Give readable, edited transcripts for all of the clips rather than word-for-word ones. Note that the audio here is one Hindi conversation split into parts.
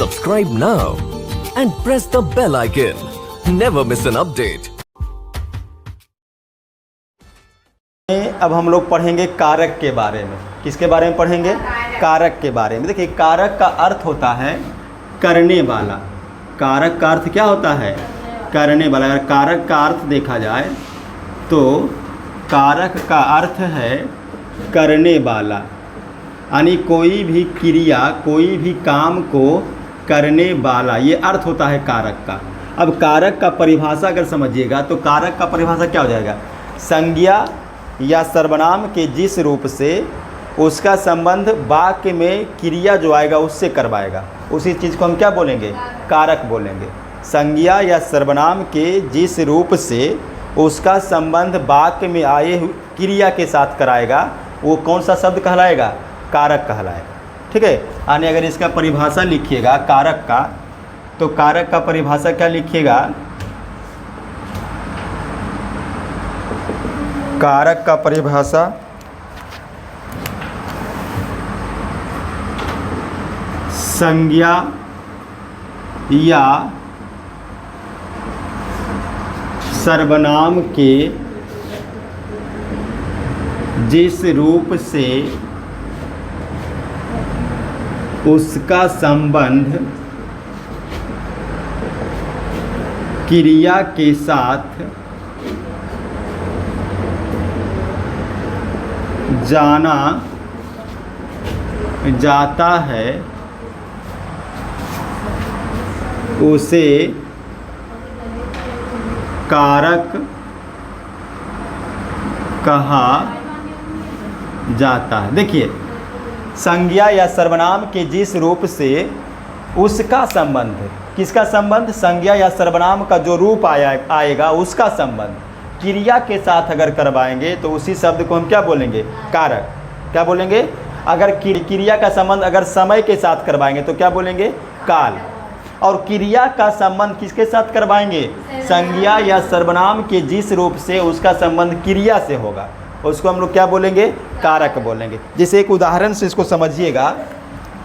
Subscribe now and press the bell icon. Never miss an update. अब हम लोग पढ़ेंगे कारक के बारे में। किसके बारे में पढ़ेंगे? कारक के बारे में। देखिए, कारक का अर्थ होता है करने वाला। कारक का अर्थ क्या होता है? करने वाला। अगर कारक का अर्थ देखा जाए तो कारक का अर्थ है करने वाला, यानी कोई भी क्रिया, कोई भी काम को करने वाला, ये अर्थ होता है कारक का। अब कारक का परिभाषा अगर समझिएगा तो कारक का परिभाषा क्या हो जाएगा? संज्ञा या सर्वनाम के जिस रूप से उसका संबंध वाक्य में क्रिया जो आएगा उससे करवाएगा, उसी चीज़ को हम क्या बोलेंगे? कारक बोलेंगे। संज्ञा या सर्वनाम के जिस रूप से उसका संबंध वाक्य में आए क्रिया के साथ कराएगा, वो कौन सा शब्द कहलाएगा? कारक कहलाएगा। ठीक है। यानी अगर इसका परिभाषा लिखिएगा कारक का, तो कारक का परिभाषा क्या लिखिएगा? कारक का परिभाषा संज्ञा या सर्वनाम के जिस रूप से उसका संबंध क्रिया के साथ जाना जाता है, उसे कारक कहा जाता है। देखिए, संज्ञा या सर्वनाम के जिस रूप से उसका संबंध, किसका संबंध? संज्ञा या सर्वनाम का जो रूप आएगा उसका संबंध क्रिया के साथ अगर करवाएंगे तो उसी शब्द को हम क्या बोलेंगे? कारक। क्या बोलेंगे? अगर क्रिया का संबंध अगर समय के साथ करवाएंगे तो क्या बोलेंगे? काल। और क्रिया का संबंध किसके साथ करवाएंगे? संज्ञा या सर्वनाम के जिस रूप से उसका संबंध क्रिया से होगा उसको हम लोग क्या बोलेंगे? कारक बोलेंगे। जैसे एक उदाहरण से इसको समझिएगा।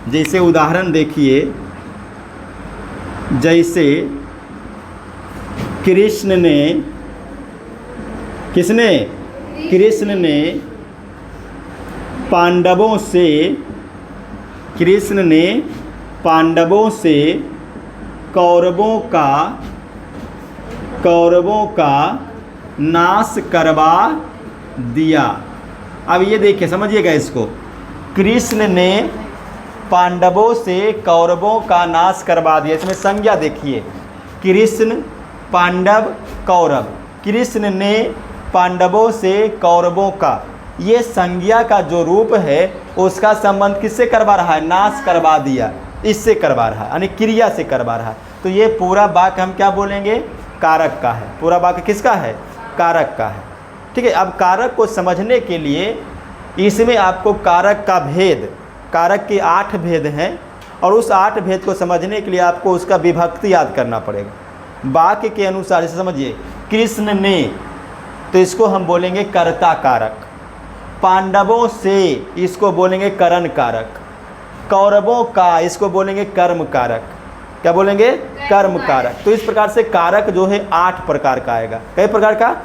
जैसे उदाहरण देखिए, जैसे कृष्ण ने, किसने? कृष्ण ने पांडवों से, कृष्ण ने पांडवों से कौरवों का नाश करवा दिया। अब ये देखिए, समझिएगा इसको। कृष्ण ने पांडवों से कौरवों का नाश करवा दिया। इसमें संज्ञा देखिए, कृष्ण, पांडव, कौरव। कृष्ण ने पांडवों से कौरवों का, ये संज्ञा का जो रूप है उसका संबंध किससे करवा रहा है? नाश करवा दिया, इससे करवा रहा है, यानी क्रिया से करवा रहा है। तो ये पूरा वाक्य हम क्या बोलेंगे? कारक का है। पूरा वाक्य किसका है? कारक का है। ठीक है। अब कारक को समझने के लिए इसमें आपको कारक का भेद, कारक के 8 भेद हैं, और उस 8 भेद को समझने के लिए आपको उसका विभक्ति याद करना पड़ेगा। वाक्य के अनुसार जैसे समझिए, कृष्ण ने, तो इसको हम बोलेंगे कर्ता कारक। पांडवों से, इसको बोलेंगे करण कारक। कौरवों का, इसको बोलेंगे कर्म कारक। क्या बोलेंगे? कर्म कारक। तो इस प्रकार से कारक जो है 8 प्रकार का आएगा। कई प्रकार का?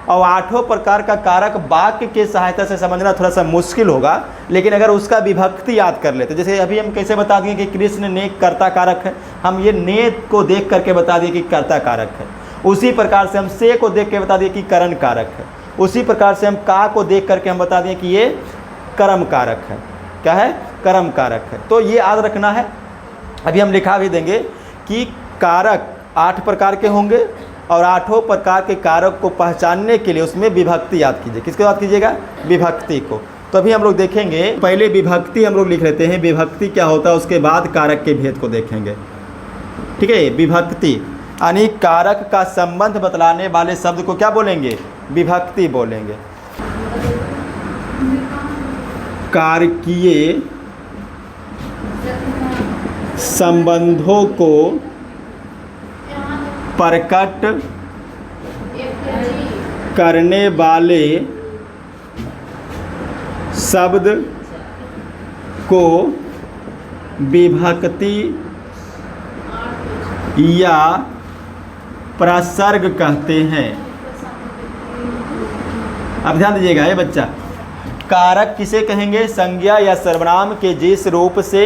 और 8 प्रकार का कारक वाक्य के सहायता से समझना थोड़ा सा मुश्किल होगा, लेकिन अगर उसका विभक्ति याद कर लेते, जैसे अभी हम कैसे बता दिए कि कृष्ण ने कर्ता कारक है, हम ये ने को देख करके बता दिए कि कर्ता कारक है। उसी प्रकार से हम से को देख के बता दिए कि करण कारक है। उसी प्रकार से हम का को देख करके हम बता दिए कि ये कर्म कारक है। क्या है? कर्म कारक है। तो ये याद रखना है। अभी हम लिखा भी देंगे कि कारक 8 प्रकार के होंगे, और 8 प्रकार के कारक को पहचानने के लिए उसमें विभक्ति याद कीजिए। किसको याद कीजिएगा? विभक्ति को। तो अभी हम लोग देखेंगे, पहले विभक्ति हम लोग लिख लेते हैं, विभक्ति क्या होता है, उसके बाद कारक के भेद को देखेंगे। ठीक है। विभक्ति यानी कारक का संबंध बतलाने वाले शब्द को क्या बोलेंगे? विभक्ति बोलेंगे। कारकीय संबंधों को प्रकट करने वाले शब्द को विभक्ति या प्रसर्ग कहते हैं। अब ध्यान दीजिएगा ये बच्चा, कारक किसे कहेंगे? संज्ञा या सर्वनाम के जिस रूप से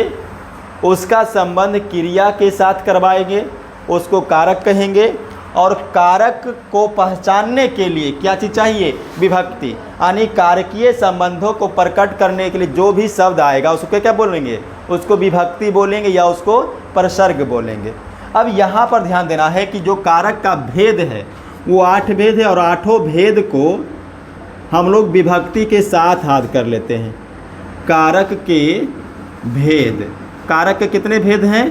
उसका संबंध क्रिया के साथ करवाएंगे उसको कारक कहेंगे। और कारक को पहचानने के लिए क्या चीज़ चाहिए? विभक्ति। यानी कारकीय संबंधों को प्रकट करने के लिए जो भी शब्द आएगा उसको क्या बोलेंगे? उसको विभक्ति बोलेंगे या उसको प्रसर्ग बोलेंगे। अब यहाँ पर ध्यान देना है कि जो कारक का भेद है वो 8 भेद है और 8 भेद को हम लोग विभक्ति के साथ याद कर लेते हैं। कारक के भेद, कारक के कितने भेद हैं?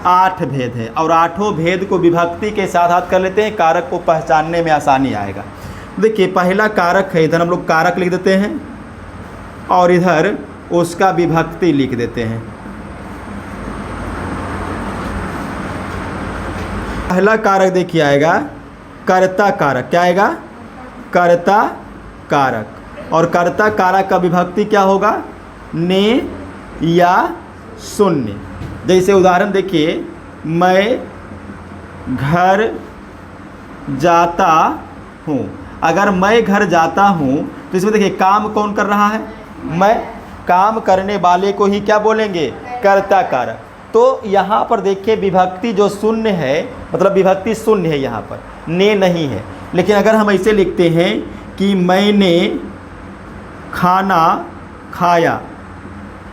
8 भेद हैं और 8 भेद को विभक्ति के साथ याद कर लेते हैं। कारक को पहचानने में आसानी आएगा। देखिए पहला कारक है, इधर हम लोग कारक लिख देते हैं और इधर उसका विभक्ति लिख देते हैं। पहला कारक देखिए आएगा कर्ता कारक। क्या आएगा? कर्ता कारक। और कर्ता कारक का विभक्ति क्या होगा? ने या शून्य। जैसे उदाहरण देखिए, मैं घर जाता हूँ। अगर मैं घर जाता हूँ तो इसमें देखिए काम कौन कर रहा है? मैं। काम करने वाले को ही क्या बोलेंगे? कर्ता कारक। तो यहाँ पर देखिए विभक्ति जो शून्य है, मतलब विभक्ति शून्य है, यहाँ पर ने नहीं है। लेकिन अगर हम ऐसे लिखते हैं कि मैंने खाना खाया,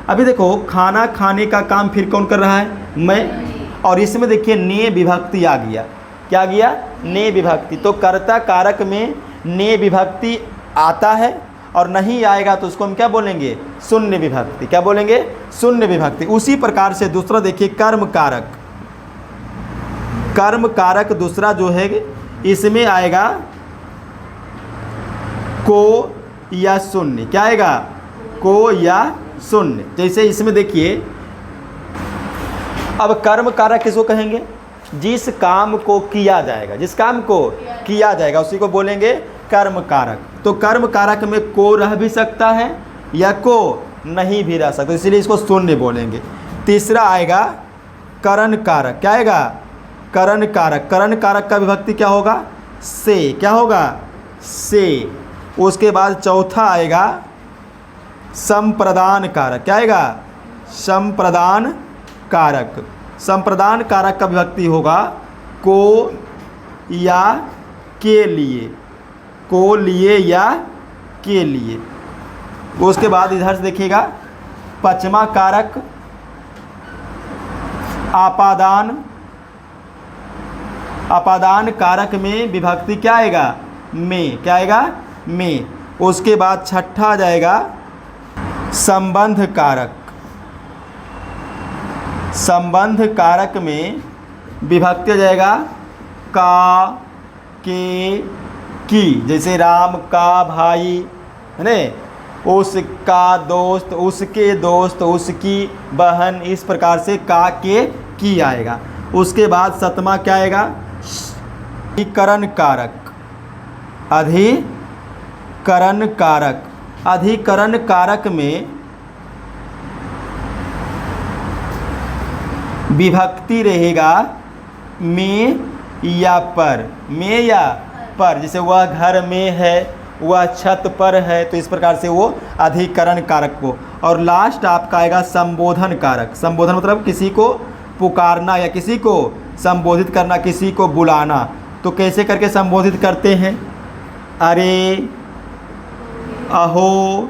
अभी देखो खाना खाने का काम फिर कौन कर रहा है? मैं। और इसमें देखिए ने विभक्ति आ गया। क्या आ गया? ने विभक्ति। तो कर्ता कारक में ने विभक्ति आता है और नहीं आएगा तो उसको हम क्या बोलेंगे? शून्य विभक्ति। क्या बोलेंगे? शून्य विभक्ति। उसी प्रकार से दूसरा देखिए कर्म कारक। कर्म कारक दूसरा जो है इसमें आएगा को या शून्य। क्या आएगा? को या शून्य। जैसे इसमें देखिए, अब कर्म कारक किसको कहेंगे? जिस काम को किया जाएगा, जिस काम को किया जाएगा उसी को बोलेंगे कर्म कारक। तो कर्म कारक में को रह भी सकता है या को नहीं भी रह सकता, इसलिए इसको शून्य बोलेंगे। तीसरा आएगा करण कारक। क्या आएगा? करण कारक। करण कारक का विभक्ति क्या होगा? से। क्या होगा? से। उसके बाद चौथा आएगा संप्रदान कारक। क्या आएगा? संप्रदान कारक। संप्रदान कारक का विभक्ति होगा को या के लिए। को लिए या के लिए। उसके बाद इधर से देखिएगा पचमा कारक आपादान। आपादान कारक में विभक्ति क्या आएगा? में। क्या आएगा? में। उसके बाद छठा आ जाएगा संबंध कारक। संबंध कारक में विभक्ति आ जाएगा का, के, की। जैसे राम का भाई है ना, उसका दोस्त, उसके दोस्त, उसकी बहन, इस प्रकार से का, के, की आएगा। उसके बाद सतमा क्या आएगा? अधिकरण कारक। अधिकरण कारक। अधिकरण कारक में विभक्ति रहेगा में या पर। में या पर। जैसे वह घर में है, वह छत पर है, तो इस प्रकार से वो अधिकरण कारक को। और लास्ट आपका आएगा संबोधन कारक। संबोधन मतलब किसी को पुकारना या किसी को संबोधित करना, किसी को बुलाना। तो कैसे करके संबोधित करते हैं? अरे, अहो,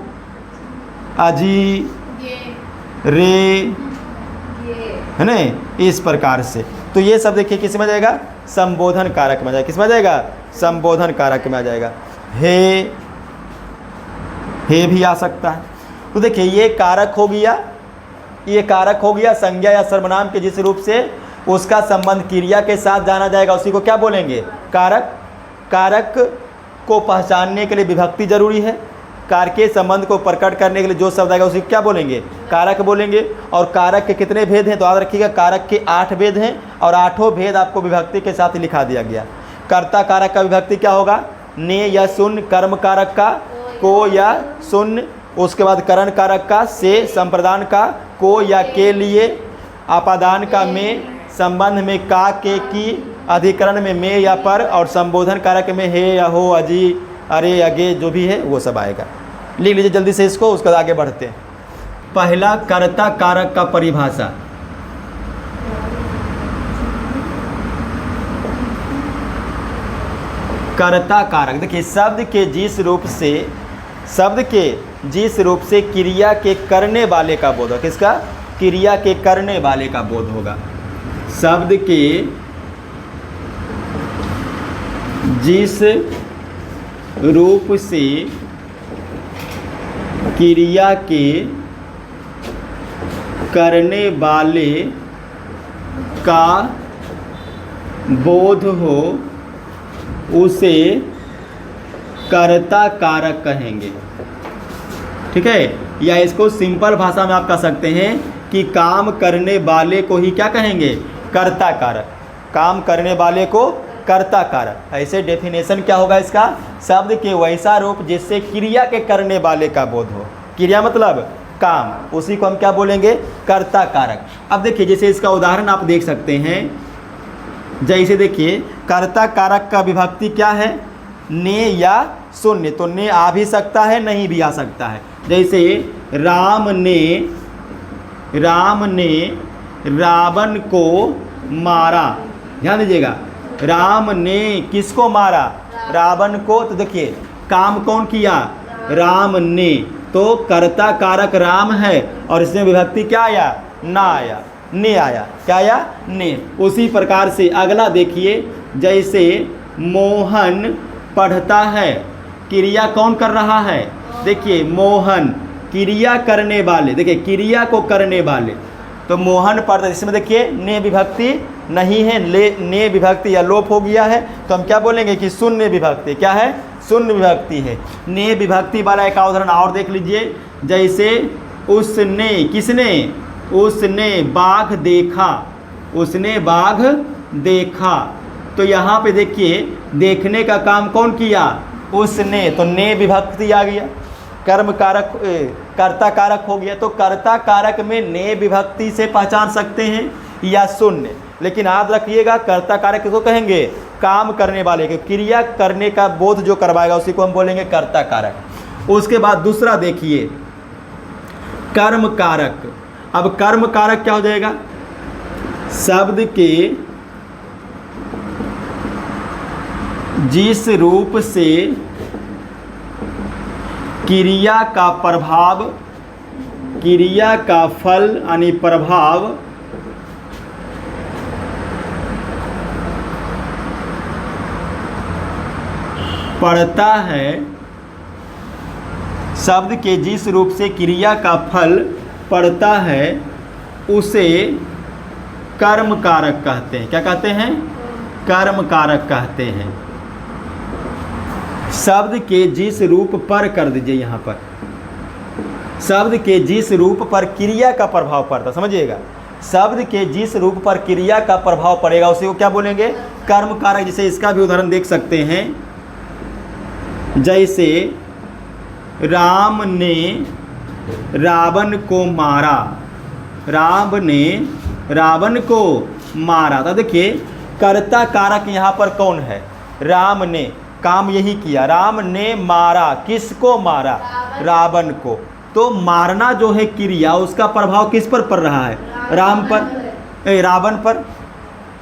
अजी, रे, है ना, इस प्रकार से। तो ये सब देखिए किस में आ जाएगा? संबोधन कारक में आ जाएगा। किस में आ जाएगा? संबोधन कारक में आ जाएगा। हे भी आ सकता है। तो देखिए ये कारक हो गया, ये कारक हो गया संज्ञा या सर्वनाम के जिस रूप से उसका संबंध क्रिया के साथ जाना जाएगा उसी को क्या बोलेंगे? कारक। कारक को पहचानने के लिए विभक्ति जरूरी है। कारक संबंध को प्रकट करने के लिए जो शब्द आएगा उसी को क्या बोलेंगे? कारक बोलेंगे। और कारक के कितने भेद हैं? तो याद रखिएगा कारक के 8 भेद हैं और 8 भेद आपको विभक्ति के साथ ही लिखा दिया गया। कर्ता कारक का विभक्ति क्या होगा? ने या शून्य। कर्म कारक का को या शून्य। उसके बाद करण कारक का से। संप्रदान का को या के लिए। आपादान का में। संबंध में का, के, की, अधिकरण में में या पर, और संबोधन कारक में हे या हो, अजी, अरे, अगे, जो भी है वो सब आएगा। लिख लीजिए जल्दी से इसको, उसके बाद आगे बढ़ते हैं। पहला कर्ता कारक का परिभाषा। कर्ता कारक, देखिए शब्द के जिस रूप से क्रिया के करने वाले का बोध होगा। किसका? क्रिया के करने वाले का बोध होगा। शब्द के जिस रूप से क्रिया के करने वाले का बोध हो उसे कर्ता कारक कहेंगे। ठीक है, या इसको सिंपल भाषा में आप कह सकते हैं कि काम करने वाले को ही क्या कहेंगे? कर्ता कारक। काम करने वाले को कर्ता कारक। ऐसे डेफिनेशन क्या होगा इसका? शब्द के वैसा रूप जिससे क्रिया के करने वाले का बोध हो। क्रिया मतलब काम, उसी को हम क्या बोलेंगे? कर्ता कारक। अब देखिए जैसे इसका उदाहरण आप देख सकते हैं। जैसे देखिए कर्ता कारक का विभक्ति क्या है? ने या शून्य। तो ने आ भी सकता है, नहीं भी आ सकता है। जैसे राम ने रावण को मारा। ध्यान दीजिएगा, राम ने किसको मारा? रावण को। तो देखिए काम कौन किया? राम ने। तो कर्ता कारक राम है और इसमें विभक्ति क्या आया? ना आया, ने आया। क्या आया? ने। उसी प्रकार से अगला देखिए, जैसे मोहन पढ़ता है। क्रिया कौन कर रहा है? देखिए मोहन, क्रिया करने वाले। देखिए क्रिया को करने वाले, तो मोहन पढ़ता है। इसमें देखिए ने विभक्ति नहीं है, ने विभक्ति या लोप हो गया है। तो हम क्या बोलेंगे कि शून्य विभक्ति। क्या है? शून्य विभक्ति है। ने विभक्ति वाला एक उदाहरण और देख लीजिए। जैसे उसने, किसने? उसने बाघ देखा। उसने बाघ देखा। तो यहाँ पे देखिए देखने का काम कौन किया? उसने। तो ने विभक्ति आ गया, कर्म कारक, कर्ता कारक हो गया। तो कर्ता कारक में ने विभक्ति से पहचान सकते हैं या शून्य। लेकिन याद रखिएगा कर्ता कारक किसको कहेंगे? काम करने वाले के, क्रिया करने का बोध जो करवाएगा उसी को हम बोलेंगे कर्ता कारक। उसके बाद दूसरा देखिए कर्म कारक। अब कर्म कारक क्या हो जाएगा? शब्द के जिस रूप से क्रिया का प्रभाव, क्रिया का फल यानी प्रभाव पड़ता है। शब्द के जिस रूप से क्रिया का फल पड़ता है उसे कर्म कारक कहते हैं। क्या कहते हैं? कर्म कारक कहते हैं। शब्द के जिस रूप पर, कर दीजिए यहाँ पर, शब्द के जिस रूप पर क्रिया का प्रभाव पड़ता, समझिएगा, शब्द के जिस रूप पर क्रिया का प्रभाव पड़ेगा उसी को क्या बोलेंगे? कर्म कारक। जैसे इसका भी उदाहरण देख सकते हैं। जैसे राम ने रावण को मारा। राम ने रावण को मारा। तो देखिए कर्ता कारक यहाँ पर कौन है? राम ने। काम यही किया, राम ने मारा। किसको मारा? रावण को। तो मारना जो है क्रिया, उसका प्रभाव किस पर पड़ रहा है? राम पर, रावण पर,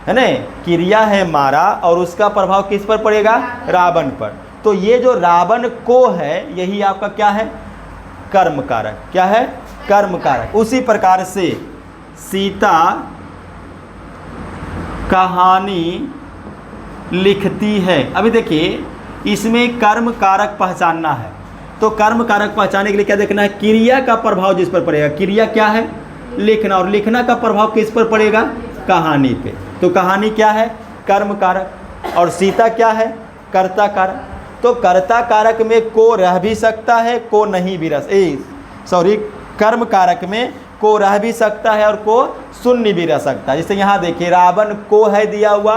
है ना। क्रिया है मारा और उसका प्रभाव किस पर पड़ेगा? रावण पर। तो ये जो रावण को है यही आपका क्या है? कर्म कारक। क्या है? कर्म कारक। उसी प्रकार से सीता कहानी लिखती है। अभी देखिए इसमें कर्म कारक पहचानना है। तो कर्म कारक पहचानने के लिए क्या देखना है? क्रिया का प्रभाव जिस पर पड़ेगा। क्रिया क्या है? लिखना। और लिखना का प्रभाव किस पर पड़ेगा? कहानी पे। तो कहानी क्या है? कर्म कारक। और सीता क्या है? कर्ता कारक। तो कर्ता कारक में को रह भी सकता है, को नहीं भी कर्म कारक में को रह भी सकता है और को शून्य भी रह सकता है। जैसे यहाँ देखिए रावण को है दिया हुआ,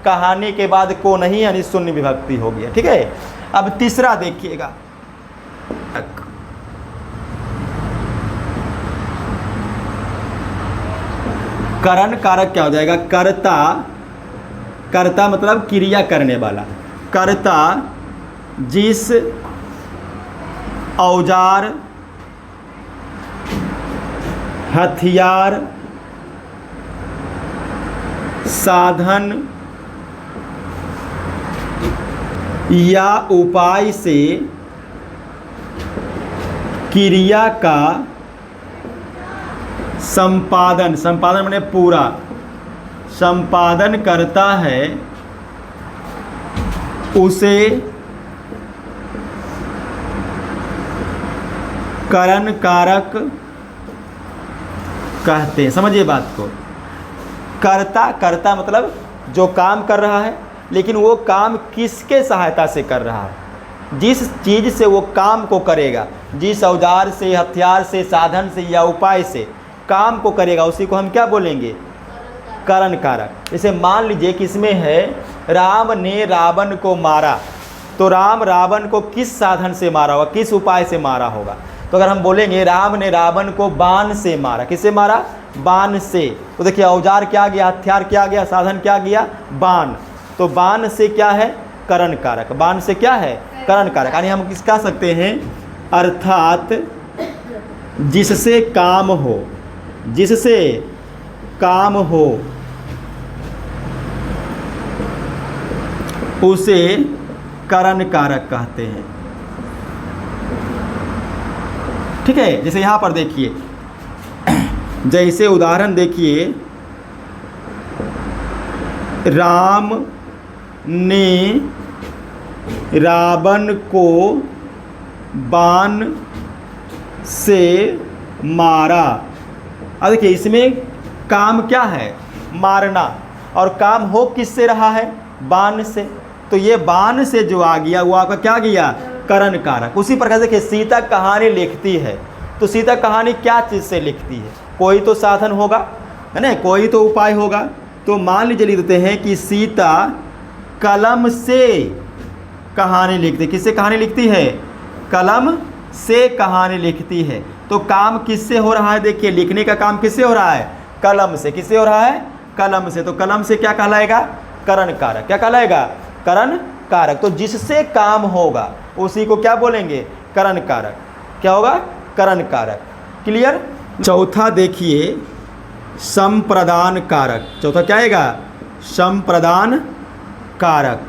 कहानी के बाद को नहीं यानी शून्य विभक्ति हो गया। ठीक है। अब तीसरा देखिएगा, करण कारक क्या हो जाएगा? कर्ता, कर्ता मतलब क्रिया करने वाला। कर्ता जिस औजार, हथियार, साधन या उपाय से क्रिया का संपादन, संपादन माने पूरा, संपादन करता है, उसे करण कारक कहते हैं। समझिए बात को। कर्ता, कर्ता मतलब जो काम कर रहा है, लेकिन वो काम किसके सहायता से कर रहा है? जिस चीज़ से वो काम को करेगा, जिस औजार से, हथियार से, साधन से या उपाय से काम को करेगा, उसी को हम क्या बोलेंगे? करण कारक। जैसे मान लीजिए कि इसमें है राम ने रावण को मारा, तो राम रावण को किस साधन से मारा होगा, किस उपाय से मारा होगा? तो अगर हम बोलेंगे राम ने रावण को बाण से मारा, किससे मारा? बाण से। तो देखिए औजार क्या गया, हथियार क्या गया, साधन क्या गया? बाण। तो बाण से क्या है? करण कारक। बाण से क्या है? करण कारक। यानी हम किस कह सकते हैं? अर्थात जिससे काम हो, जिससे काम हो उसे करण कारक कहते हैं। ठीक है, जैसे यहाँ पर देखिए, जैसे उदाहरण देखिए, राम ने रावण को बाण से मारा। अब देखिए इसमें काम क्या है? मारना। और काम हो किससे रहा है? बाण से। तो ये बाण से जो आ गया वो आपका क्या गया? करण कारक। उसी प्रकार देखिए सीता कहानी लिखती है, तो सीता कहानी क्या चीज़ से लिखती है? कोई तो साधन होगा, है ना, कोई तो उपाय होगा। तो मान लीजिए लिख देते हैं कि सीता कलम से कहानी लिखती है। किससे कहानी लिखती है? कलम से कहानी लिखती है। तो काम किससे हो रहा है? देखिए लिखने का काम किससे हो रहा है? कलम से। किससे हो रहा है? कलम से। तो कलम से क्या कहलाएगा? करण कारक। क्या कहलाएगा? करण कारक। तो जिससे काम होगा उसी को क्या बोलेंगे? करण कारक। क्या होगा? करण कारक। क्लियर? चौथा देखिए संप्रदान कारक। चौथा क्या आएगा? संप्रदान कारक।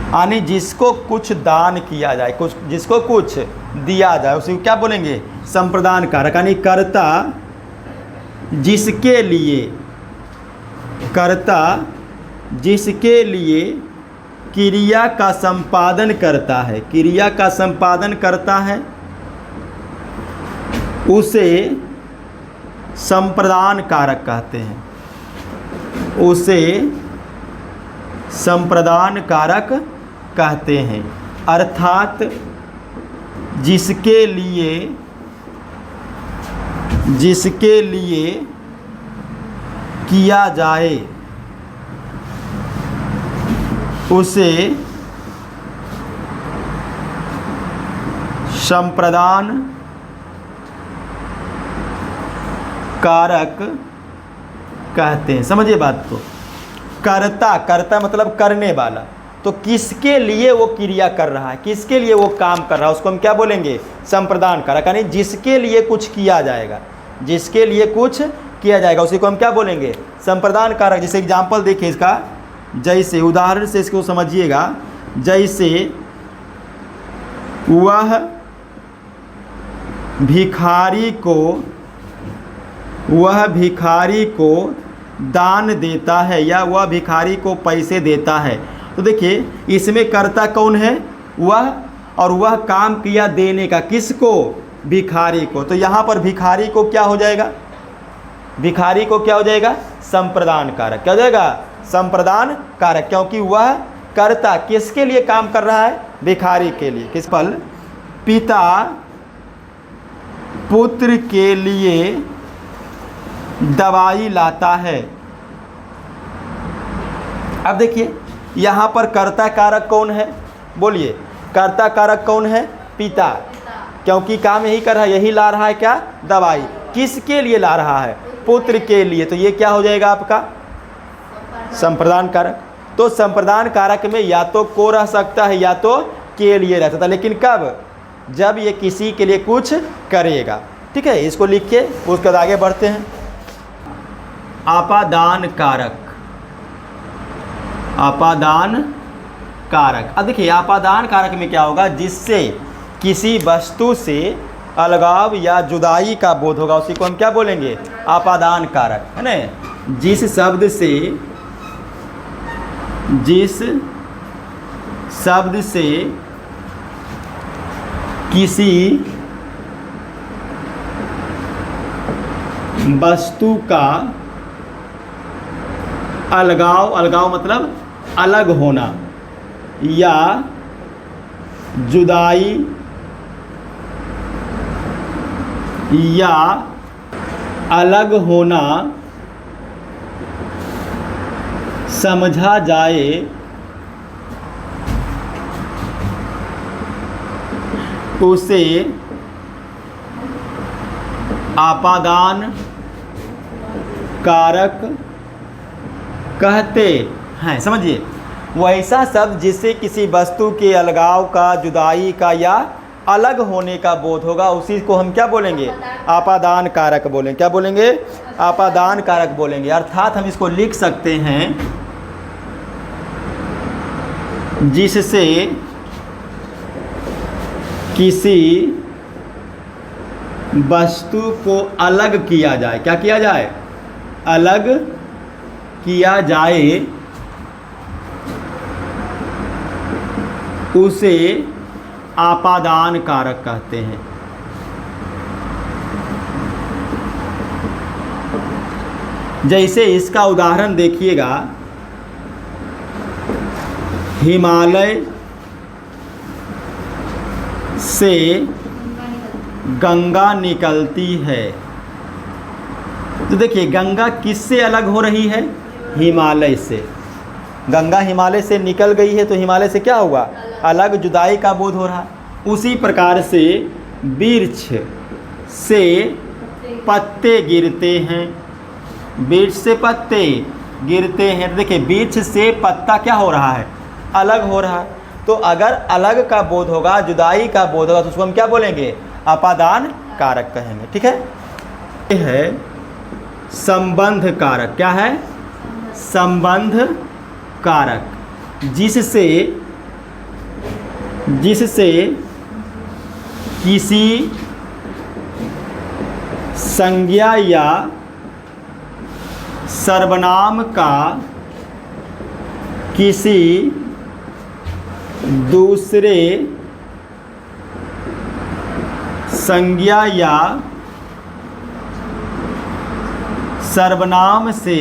यानी जिसको कुछ दान किया जाए, कुछ जिसको कुछ दिया जाए उसी को क्या बोलेंगे? संप्रदान कारक। यानी कर्ता जिसके लिए, कर्ता जिसके लिए क्रिया का संपादन करता है, क्रिया का संपादन करता है, उसे संप्रदान कारक कहते हैं। उसे संप्रदान कारक कहते हैं। अर्थात जिसके लिए किया जाए उसे संप्रदान कारक कहते हैं। समझिए बात को। कर्ता, कर्ता मतलब करने वाला। तो किसके लिए वो क्रिया कर रहा है, किसके लिए वो काम कर रहा है, उसको हम क्या बोलेंगे? संप्रदान कारक। यानी जिसके लिए कुछ किया जाएगा, जिसके लिए कुछ किया जाएगा उसी को हम क्या बोलेंगे? संप्रदान कारक। जैसे एग्जाम्पल देखिए इसका, जैसे उदाहरण से इसको समझिएगा। जैसे वह भिखारी को दान देता है या वह भिखारी को पैसे देता है। तो देखिए इसमें कर्ता कौन है? वह। और वह काम किया देने का, किसको? भिखारी को। तो यहाँ पर भिखारी को क्या हो जाएगा? भिखारी को क्या हो जाएगा? संप्रदान कारक। क्या हो जाएगा? संप्रदान कारक। क्योंकि वह कर्ता किसके लिए काम कर रहा है? भिखारी के लिए। किस पल? पिता पुत्र के लिए दवाई लाता है। अब देखिए यहाँ पर कर्ता कारक कौन है? बोलिए, कर्ता कारक कौन है? पिता। क्योंकि काम यही कर रहा है, यही ला रहा है क्या? दवाई। किसके लिए ला रहा है? पुत्र के लिए। तो ये क्या हो जाएगा आपका? संप्रदान कारक। तो संप्रदान कारक में या तो को रह सकता है या तो के लिए रह सकता है, लेकिन कब? जब ये किसी के लिए कुछ करेगा। ठीक है, इसको लिख के उसके बाद आगे बढ़ते हैं। आपादान कारक, आपादान कारक। अब देखिए आपादान कारक में क्या होगा? जिससे किसी वस्तु से अलगाव या जुदाई का बोध होगा, उसी को हम क्या बोलेंगे? आपादान कारक, है ना। जिस शब्द से किसी वस्तु का अलगाव मतलब अलग होना या जुदाई या अलग होना समझा जाए, उसे आपादान कारक कहते हैं। समझिए, वैसा शब्द जिससे किसी वस्तु के अलगाव का, जुदाई का या अलग होने का बोध होगा, उसी को हम क्या बोलेंगे? आपादान कारक बोलेंगे। क्या बोलेंगे? आपादान कारक बोलेंगे। अर्थात हम इसको लिख सकते हैं, जिससे किसी वस्तु को अलग किया जाए। क्या किया जाए? अलग किया जाए, उसे आपादान कारक कहते हैं। जैसे इसका उदाहरण देखिएगा, हिमालय से गंगा निकलती है। तो देखिए गंगा किससे अलग हो रही है? हिमालय से। गंगा हिमालय से निकल गई है तो हिमालय से क्या हुआ? अलग, जुदाई का बोध हो रहा। उसी प्रकार से वृक्ष से पत्ते गिरते हैं, वृक्ष से पत्ते गिरते हैं। देखिए वृक्ष से पत्ता क्या हो रहा है? अलग हो रहा है। तो अगर अलग का बोध होगा, जुदाई का बोध होगा, तो उसको हम क्या बोलेंगे? आपादान कारक कहेंगे। ठीक है, यह है संबंध कारक। क्या है? संबंध कारक। जिससे किसी संज्ञा या सर्वनाम का किसी दूसरे संज्ञा या सर्वनाम से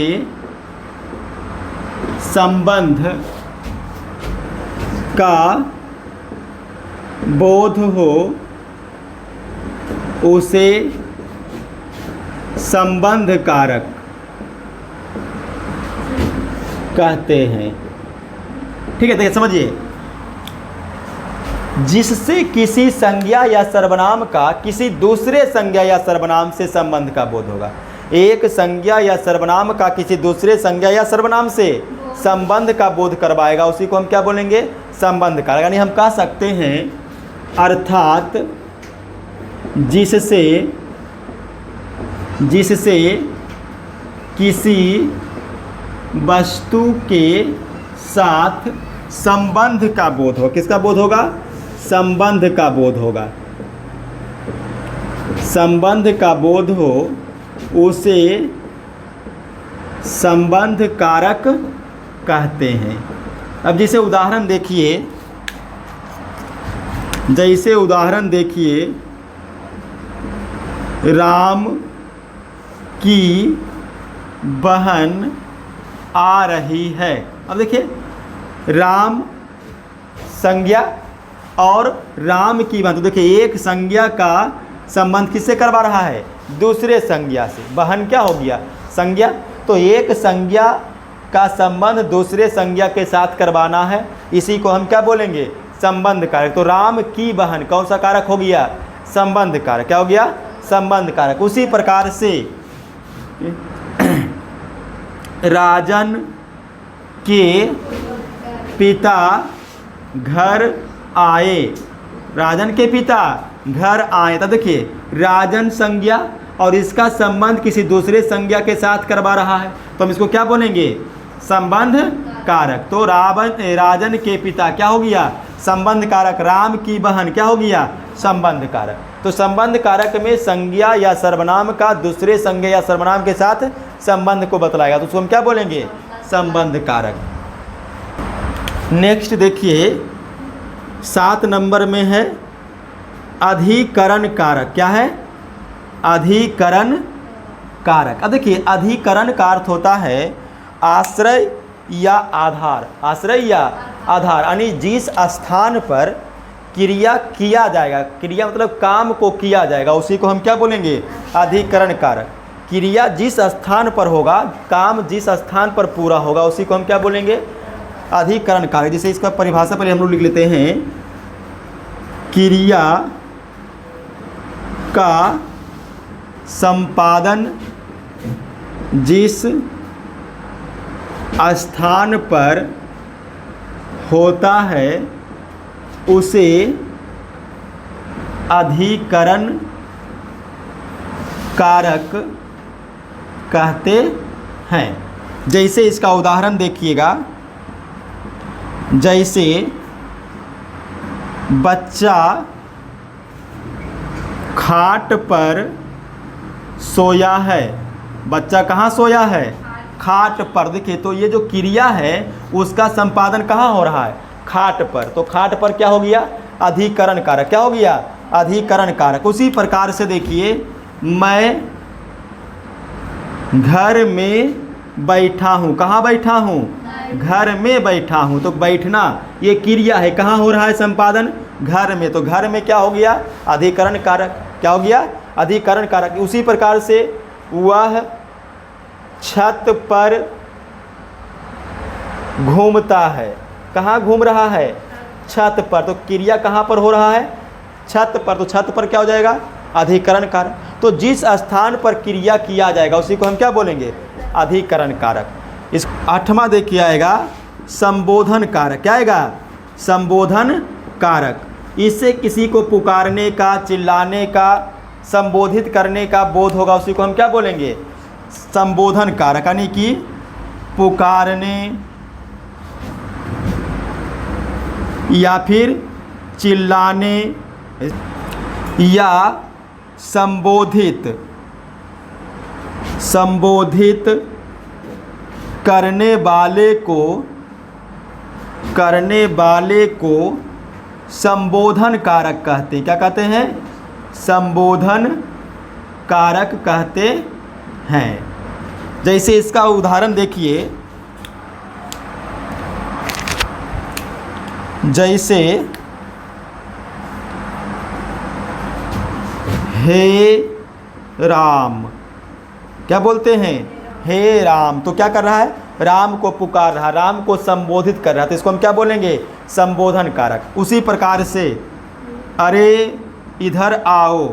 संबंध का बोध हो, उसे संबंध कारक कहते हैं। ठीक है, देखिए समझिए, जिससे किसी संज्ञा या सर्वनाम का किसी दूसरे संज्ञा या सर्वनाम से संबंध का बोध होगा। एक संज्ञा या सर्वनाम का किसी दूसरे संज्ञा या सर्वनाम से संबंध का बोध करवाएगा, उसी को हम क्या बोलेंगे? संबंध कारक। यानी हम कह सकते हैं, अर्थात जिससे किसी वस्तु के साथ संबंध का बोध हो। किसका बोध होगा? संबंध का बोध होगा। संबंध का बोध हो, उसे संबंध कारक कहते हैं। अब जैसे उदाहरण देखिए, राम की बहन आ रही है। अब देखिए, राम संज्ञा और राम की बहन। तो देखिए एक संज्ञा का संबंध किससे करवा रहा है? दूसरे संज्ञा से। बहन क्या हो गया? संज्ञा। तो एक संज्ञा का संबंध दूसरे संज्ञा के साथ करवाना है, इसी को हम क्या बोलेंगे? संबंध कारक। तो राम की बहन कौन सा कारक हो गया? संबंध कारक। क्या हो गया? संबंध कारक। उसी प्रकार से राजन के पिता घर आए, राजन के पिता घर आए। तब देखिए राजन संज्ञा और इसका संबंध किसी दूसरे संज्ञा के साथ करवा रहा है, तो हम इसको क्या बोलेंगे? संबंध कारक। तो राजन के पिता क्या हो गया? संबंध कारक। राम की बहन क्या हो गया? संबंध कारक। तो संबंध कारक में संज्ञा या सर्वनाम का दूसरे संज्ञा या सर्वनाम के साथ संबंध को बतलाएगा, तो उसको हम क्या बोलेंगे? संबंध कारक। नेक्स्ट देखिए 7 नंबर में है अधिकरण कारक। क्या है? अधिकरण कारक। अब देखिए अधिकरण का अर्थ होता है आश्रय या आधार। आश्रय या आधार यानी जिस स्थान पर क्रिया किया जाएगा, क्रिया मतलब काम को किया जाएगा, उसी को हम क्या बोलेंगे? अधिकरण कारक। क्रिया जिस स्थान पर होगा, काम जिस स्थान पर पूरा होगा, उसी को हम क्या बोलेंगे? अधिकरण कारक। जैसे इसका परिभाषा पहले हम लोग लिख लेते हैं, क्रिया का संपादन जिस स्थान पर होता है उसे अधिकरण कारक कहते हैं। जैसे इसका उदाहरण देखिएगा, जैसे बच्चा खाट पर सोया है। बच्चा कहाँ सोया है? खाट पर। देखिए तो ये जो क्रिया है उसका संपादन कहाँ हो रहा है? खाट पर। तो खाट पर क्या हो गया? अधिकरण कारक। क्या हो गया? अधिकरण कारक। उसी प्रकार से देखिए मैं घर में बैठा हूँ। कहाँ बैठा हूँ? घर में बैठा हूँ। तो बैठना ये क्रिया है, कहाँ हो रहा है संपादन? घर में। तो घर में क्या हो गया? अधिकरण कारक। क्या हो गया? अधिकरण कारक। उसी प्रकार से वह छत पर घूमता है। कहाँ घूम रहा है? छत पर। तो क्रिया कहाँ पर हो रहा है? छत पर। तो छत पर क्या हो जाएगा? अधिकरण कारक। तो जिस स्थान पर क्रिया किया जाएगा उसी को हम क्या बोलेंगे? अधिकरण कारक। इस 8वां देखिए आएगा संबोधन कारक। क्या आएगा? संबोधन कारक। इससे किसी को पुकारने का, चिल्लाने का, संबोधित करने का बोध होगा, उसी को हम क्या बोलेंगे? संबोधन कारक। यानी कि पुकारने या फिर चिल्लाने या संबोधित करने वाले को संबोधन कारक कहते हैं। क्या कहते हैं? संबोधन कारक कहते हैं। जैसे इसका उदाहरण देखिए, जैसे हे राम। क्या बोलते हैं? हे राम। तो क्या कर रहा है? राम को पुकार रहा, राम को संबोधित कर रहा, तो इसको हम क्या बोलेंगे? संबोधन कारक। उसी प्रकार से अरे इधर आओ,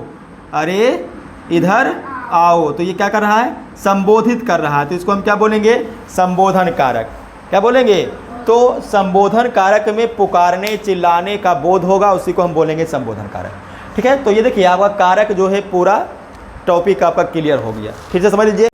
अरे इधर आओ, तो ये क्या कर रहा है? संबोधित कर रहा है, तो इसको हम क्या बोलेंगे? संबोधन कारक। क्या बोलेंगे? तो संबोधन कारक में पुकारने, चिल्लाने का बोध होगा, उसी को हम बोलेंगे संबोधन कारक। ठीक है, तो ये देखिए आपका कारक जो है पूरा टॉपिक आपका क्लियर हो गया। फिर से समझ लीजिए।